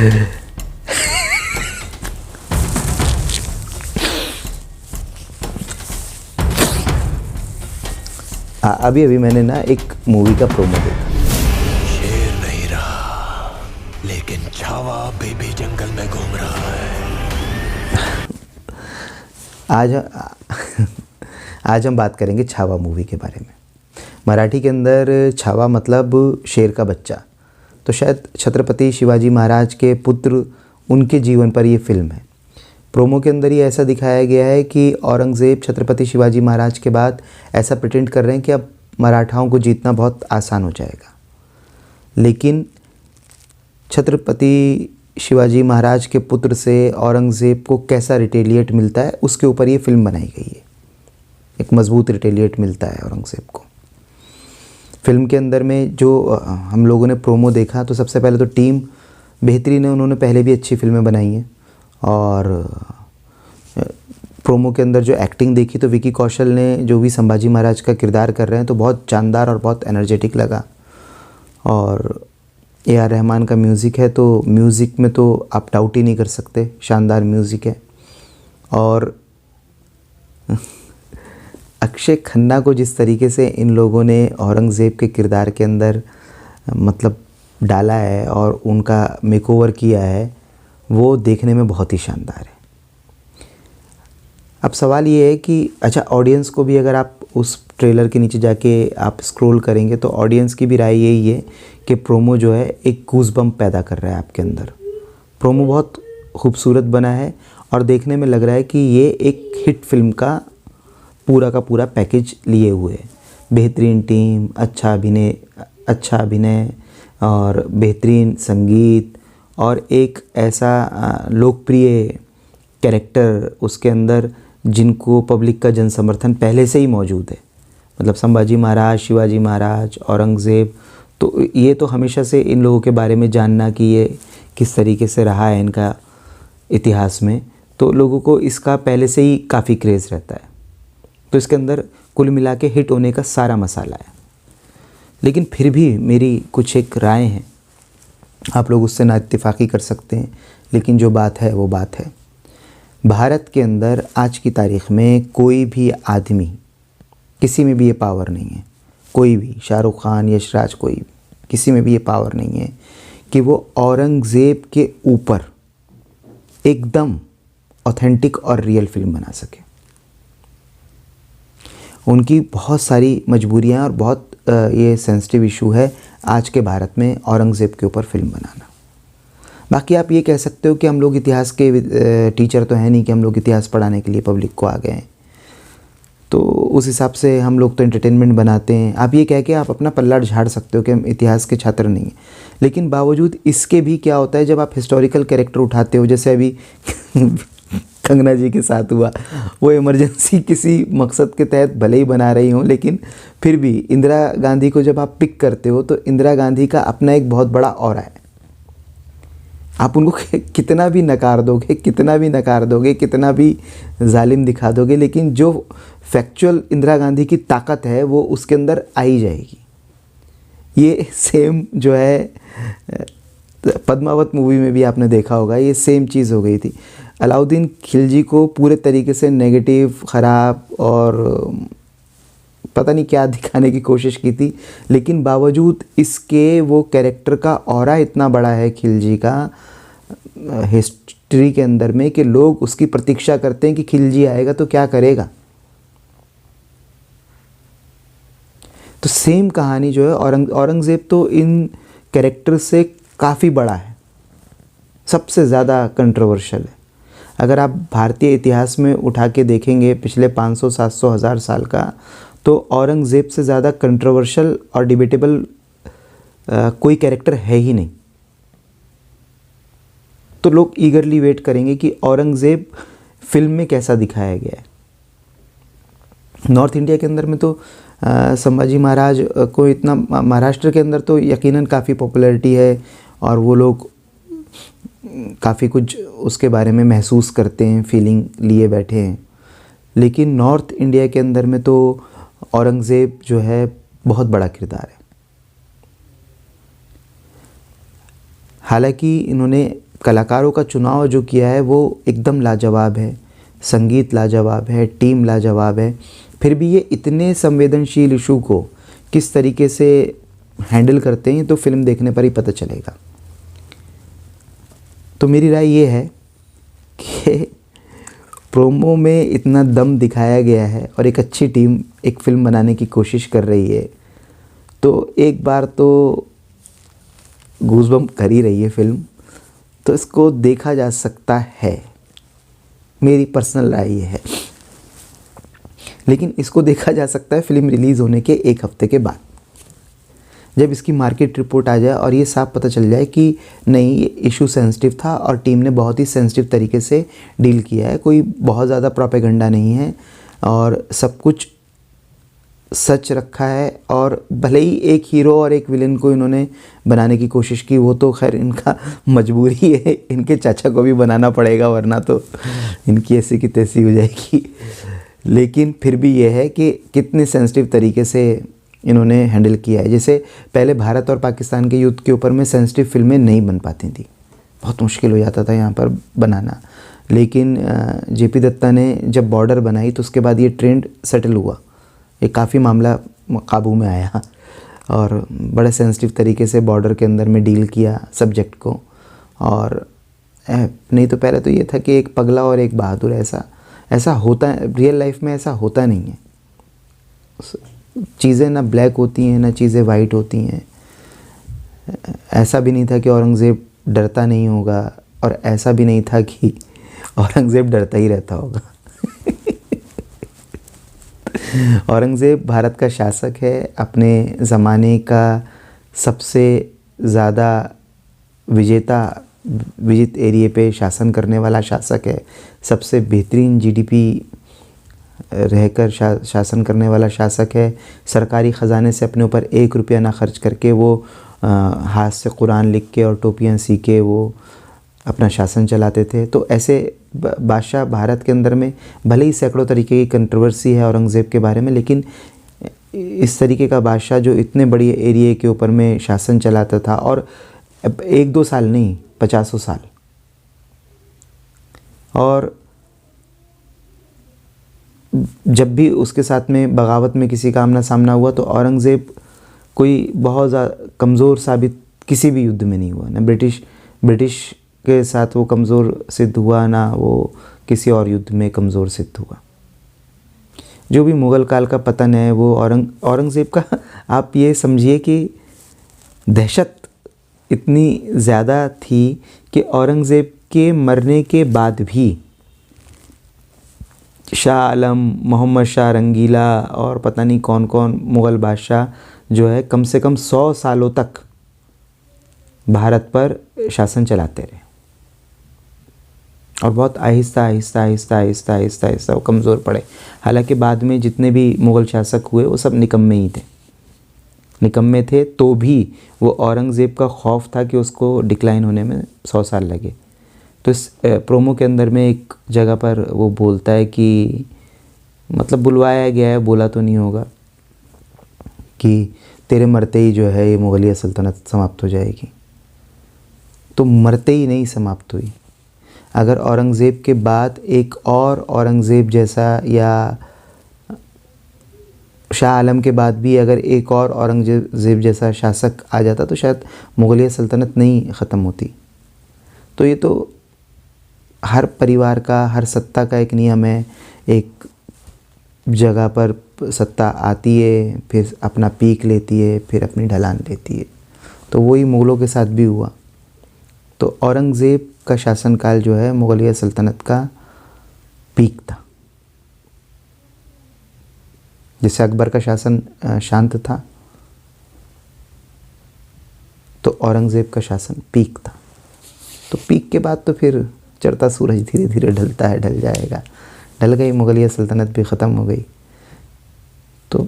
अभी अभी मैंने ना एक मूवी का प्रोमो देखा। शेर नहीं रहा, लेकिन छावा बेबी जंगल में घूम रहा है। आज हम बात करेंगे छावा मूवी के बारे में। मराठी के अंदर छावा मतलब शेर का बच्चा। तो शायद छत्रपति शिवाजी महाराज के पुत्र उनके जीवन पर ये फिल्म है। प्रोमो के अंदर ही ऐसा दिखाया गया है कि औरंगज़ेब छत्रपति शिवाजी महाराज के बाद ऐसा प्रिटेंड कर रहे हैं कि अब मराठाओं को जीतना बहुत आसान हो जाएगा। लेकिन छत्रपति शिवाजी महाराज के पुत्र से औरंगज़ेब को कैसा रिटेलिएट मिलता है, उसके ऊपर ये फिल्म बनाई गई है। एक मजबूत रिटेलिएट मिलता है औरंगज़ेब को। फिल्म के अंदर में जो हम लोगों ने प्रोमो देखा, तो सबसे पहले तो टीम बेहतरीन है। उन्होंने पहले भी अच्छी फिल्में बनाई हैं। और प्रोमो के अंदर जो एक्टिंग देखी, तो विकी कौशल ने जो भी संभाजी महाराज का किरदार कर रहे हैं, तो बहुत शानदार और बहुत एनर्जेटिक लगा। और ए.आर. रहमान का म्यूज़िक है, तो म्यूज़िक में तो आप डाउट ही नहीं कर सकते, शानदार म्यूज़िक है। और अक्षय खन्ना को जिस तरीके से इन लोगों ने औरंगज़ेब के किरदार के अंदर मतलब डाला है और उनका मेकओवर किया है, वो देखने में बहुत ही शानदार है। अब सवाल ये है कि अच्छा, ऑडियंस को भी अगर आप उस ट्रेलर के नीचे जाके आप स्क्रॉल करेंगे, तो ऑडियंस की भी राय यही है कि प्रोमो जो है एक गूज़बम्प पैदा कर रहा है आपके अंदर। प्रोमो बहुत खूबसूरत बना है और देखने में लग रहा है कि ये एक हिट फिल्म का पूरा पैकेज लिए हुए है। बेहतरीन टीम, अच्छा अभिनय और बेहतरीन संगीत और एक ऐसा लोकप्रिय कैरेक्टर उसके अंदर जिनको पब्लिक का जन समर्थन पहले से ही मौजूद है। मतलब संभाजी महाराज, शिवाजी महाराज, औरंगज़ेब, तो ये तो हमेशा से इन लोगों के बारे में जानना कि ये किस तरीके से रहा है इनका इतिहास में, तो लोगों को इसका पहले से ही काफ़ी क्रेज़ रहता है। तो इसके अंदर कुल मिला के हिट होने का सारा मसाला है। लेकिन फिर भी मेरी कुछ एक राय हैं, आप लोग उससे ना इत्तेफाकी कर सकते हैं, लेकिन जो बात है वो बात है। भारत के अंदर आज की तारीख़ में कोई भी आदमी, किसी में भी ये पावर नहीं है, कोई भी, शाहरुख खान, यशराज, कोई भी, किसी में भी ये पावर नहीं है कि वो औरंगज़ेब के ऊपर एकदम ऑथेंटिक और रियल फिल्म बना सके। उनकी बहुत सारी मजबूरियां और बहुत ये सेंसिटिव इशू है आज के भारत में औरंगज़ेब के ऊपर फिल्म बनाना। बाकी आप ये कह सकते हो कि हम लोग इतिहास के टीचर तो हैं नहीं कि हम लोग इतिहास पढ़ाने के लिए पब्लिक को आ गए हैं, तो उस हिसाब से हम लोग तो एंटरटेनमेंट बनाते हैं। आप ये कह के आप अपना पल्ला झाड़ सकते हो कि हम इतिहास के छात्र नहीं हैं। लेकिन बावजूद इसके भी क्या होता है, जब आप हिस्टोरिकल कैरेक्टर उठाते हो, जैसे अभी कंगना जी के साथ हुआ, वो इमरजेंसी किसी मकसद के तहत भले ही बना रही हों, लेकिन फिर भी इंदिरा गांधी को जब आप पिक करते हो, तो इंदिरा गांधी का अपना एक बहुत बड़ा ऑरा है। आप उनको कितना भी नकार दोगे, कितना भी जालिम दिखा दोगे, लेकिन जो फैक्चुअल इंदिरा गांधी की ताकत है वो उसके अंदर आ ही जाएगी। ये सेम जो है पद्मावत मूवी में भी आपने देखा होगा, ये सेम चीज़ हो गई थी। अलाउद्दीन खिलजी को पूरे तरीके से नेगेटिव, ख़राब और पता नहीं क्या दिखाने की कोशिश की थी, लेकिन बावजूद इसके वो कैरेक्टर का ऑरा इतना बड़ा है खिलजी का हिस्ट्री के अंदर में कि लोग उसकी प्रतीक्षा करते हैं कि खिलजी आएगा तो क्या करेगा। तो सेम कहानी जो है औरंगज़ेब तो इन कैरेक्टर से काफ़ी बड़ा है, सबसे ज़्यादा कंट्रोवर्शियल है। अगर आप भारतीय इतिहास में उठा के देखेंगे पिछले 500, 700, 1000 साल का, तो औरंगज़ेब से ज़्यादा कंट्रोवर्शियल और डिबेटेबल कोई कैरेक्टर है ही नहीं। तो लोग ईगरली वेट करेंगे कि औरंगज़ेब फिल्म में कैसा दिखाया गया है। नॉर्थ इंडिया के अंदर में तो संभाजी महाराज को इतना, महाराष्ट्र के अंदर तो यकीनन काफ़ी पॉपुलैरिटी है और वो लोग काफ़ी कुछ उसके बारे में महसूस करते हैं, फीलिंग लिए बैठे हैं। लेकिन नॉर्थ इंडिया के अंदर में तो औरंगज़ेब जो है बहुत बड़ा किरदार है। हालांकि इन्होंने कलाकारों का चुनाव जो किया है वो एकदम लाजवाब है, संगीत लाजवाब है, टीम लाजवाब है। फिर भी ये इतने संवेदनशील इशू को किस तरीके से हैंडल करते हैं तो फिल्म देखने पर ही पता चलेगा। तो मेरी राय ये है कि प्रोमो में इतना दम दिखाया गया है और एक अच्छी टीम एक फ़िल्म बनाने की कोशिश कर रही है, तो एक बार तो गूज़बम्प कर ही रही है फ़िल्म, तो इसको देखा जा सकता है। मेरी पर्सनल राय ये है। लेकिन इसको देखा जा सकता है फ़िल्म रिलीज़ होने के 1 हफ़्ते के बाद, जब इसकी मार्केट रिपोर्ट आ जाए और ये साफ पता चल जाए कि नहीं ये इशू सेंसिटिव था और टीम ने बहुत ही सेंसिटिव तरीके से डील किया है, कोई बहुत ज़्यादा प्रोपेगेंडा नहीं है और सब कुछ सच रखा है। और भले ही एक हीरो और एक विलेन को इन्होंने बनाने की कोशिश की, वो तो खैर इनका मजबूरी है, इनके चाचा को भी बनाना पड़ेगा वरना तो इनकी ऐसी की तैसी हो जाएगी। लेकिन फिर भी ये है कि कितने सेंसिटिव तरीके से इन्होंने हैंडल किया है। जैसे पहले भारत और पाकिस्तान के युद्ध के ऊपर में सेंसिटिव फिल्में नहीं बन पाती थी, बहुत मुश्किल हो जाता था यहाँ पर बनाना। लेकिन जेपी दत्ता ने जब बॉर्डर बनाई तो उसके बाद ये ट्रेंड सेटल हुआ, ये काफ़ी मामला काबू में आया और बड़े सेंसिटिव तरीके से बॉर्डर के अंदर में डील किया सब्जेक्ट को। और नहीं तो पहले तो ये था कि एक पगला और एक बहादुर, ऐसा होता है रियल लाइफ में, ऐसा होता नहीं है। चीज़ें ना ब्लैक होती हैं ना चीज़ें वाइट होती हैं। ऐसा भी नहीं था कि औरंगज़ेब डरता नहीं होगा और ऐसा भी नहीं था कि औरंगज़ेब डरता ही रहता होगा। औरंगज़ेब भारत का शासक है, अपने ज़माने का सबसे ज़्यादा विजित एरिए पे शासन करने वाला शासक है, सबसे बेहतरीन जीडीपी रहकर शासन करने वाला शासक है। सरकारी ख़जाने से अपने ऊपर 1 रुपया ना खर्च करके वो हाथ से कुरान लिख के और टोपियाँ सी के वो अपना शासन चलाते थे। तो ऐसे बादशाह भारत के अंदर में भले ही सैकड़ों तरीके की कंट्रोवर्सी है औरंगज़ेब के बारे में, लेकिन इस तरीके का बादशाह जो इतने बड़ी एरिया के ऊपर में शासन चलाता था और 1-2 साल नहीं 50 साल। और जब भी उसके साथ में बगावत में किसी का आमना सामना हुआ तो औरंगज़ेब कोई बहुत ज़्यादा कमज़ोर साबित किसी भी युद्ध में नहीं हुआ, ना ब्रिटिश के साथ वो कमज़ोर सिद्ध हुआ, ना वो किसी और युद्ध में कमज़ोर सिद्ध हुआ। जो भी मुग़ल काल का पतन है वो औरंगज़ेब का आप ये समझिए कि दहशत इतनी ज़्यादा थी कि औरंगज़ेब के मरने के बाद भी शाह आलम, मोहम्मद शाह रंगीला और पता नहीं कौन कौन मुग़ल बादशाह जो है कम से कम 100 सालों तक भारत पर शासन चलाते रहे और बहुत आहिस्ता वो कमज़ोर पड़े। हालांकि बाद में जितने भी मुग़ल शासक हुए वो सब निकम्मे ही थे, निकम्मे थे, तो भी वो औरंगज़ेब का खौफ था कि उसको डिक्लाइन होने में 100 साल लगे। तो इस प्रोमो के अंदर में एक जगह पर वो बोलता है कि मतलब बुलवाया गया है, बोला तो नहीं होगा कि तेरे मरते ही जो है ये मुग़लिया सल्तनत समाप्त हो जाएगी। तो मरते ही नहीं समाप्त हुई। अगर औरंगज़ेब के बाद एक और औरंगज़ेब जैसा या शाह आलम के बाद भी अगर एक और औरंगज़ेब जैसा शासक आ जाता तो शायद मुग़लिया सल्तनत नहीं ख़त्म होती। तो ये तो हर परिवार का, हर सत्ता का एक नियम है। एक जगह पर सत्ता आती है, फिर अपना पीक लेती है, फिर अपनी ढलान लेती है। तो वही मुग़लों के साथ भी हुआ। तो औरंगज़ेब का शासनकाल जो है मुग़लिया सल्तनत का पीक था। जैसे अकबर का शासन शांत था तो औरंगज़ेब का शासन पीक था। तो पीक के बाद तो फिर चढ़ता सूरज धीरे धीरे ढलता है, ढल जाएगा। ढल गई मुग़लिया सल्तनत भी ख़त्म हो गई। तो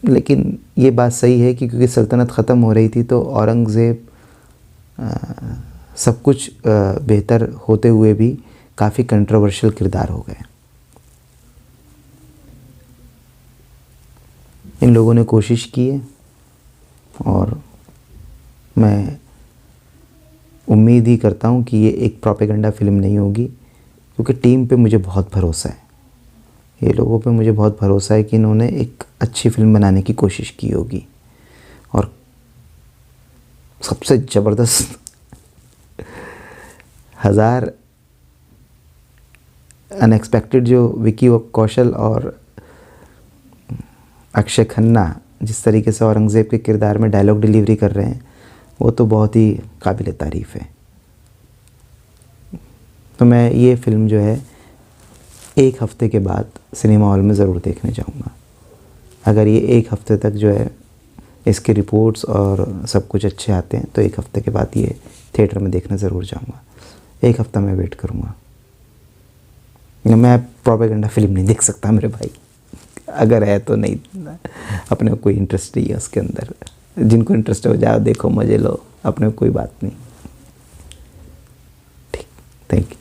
लेकिन ये बात सही है कि क्योंकि सल्तनत ख़त्म हो रही थी तो औरंगज़ेब सब कुछ बेहतर होते हुए भी काफ़ी कंट्रोवर्शियल किरदार हो गए। इन लोगों ने कोशिश की है और मैं उम्मीद उम्मीद ही करता हूँ कि ये एक प्रोपेगेंडा फिल्म नहीं होगी, क्योंकि टीम पे मुझे बहुत भरोसा है, ये लोगों पे मुझे बहुत भरोसा है कि इन्होंने एक अच्छी फिल्म बनाने की कोशिश की होगी। और सबसे ज़बरदस्त 1000 अनएक्सपेक्टेड जो विकी कौशल और अक्षय खन्ना जिस तरीके से औरंगज़ेब के किरदार में डायलॉग डिलीवरी कर रहे हैं, वो तो बहुत ही काबिल तारीफ़ है। तो मैं ये फ़िल्म जो है 1 हफ़्ते के बाद सिनेमा हॉल में ज़रूर देखने जाऊँगा। अगर ये 1 हफ़्ते तक जो है इसके रिपोर्ट्स और सब कुछ अच्छे आते हैं तो 1 हफ़्ते के बाद ये थिएटर में देखने ज़रूर जाऊँगा। 1 हफ़्ता मैं वेट करूँगा। मैं प्रोपेगेंडा फिल्म नहीं देख सकता मेरे भाई, अगर है तो नहीं, अपने को कोई इंटरेस्ट नहीं है उसके अंदर। जिनको इंटरेस्ट हो जाओ देखो, मज़े लो, अपने को कोई बात नहीं। ठीक, थैंक यू।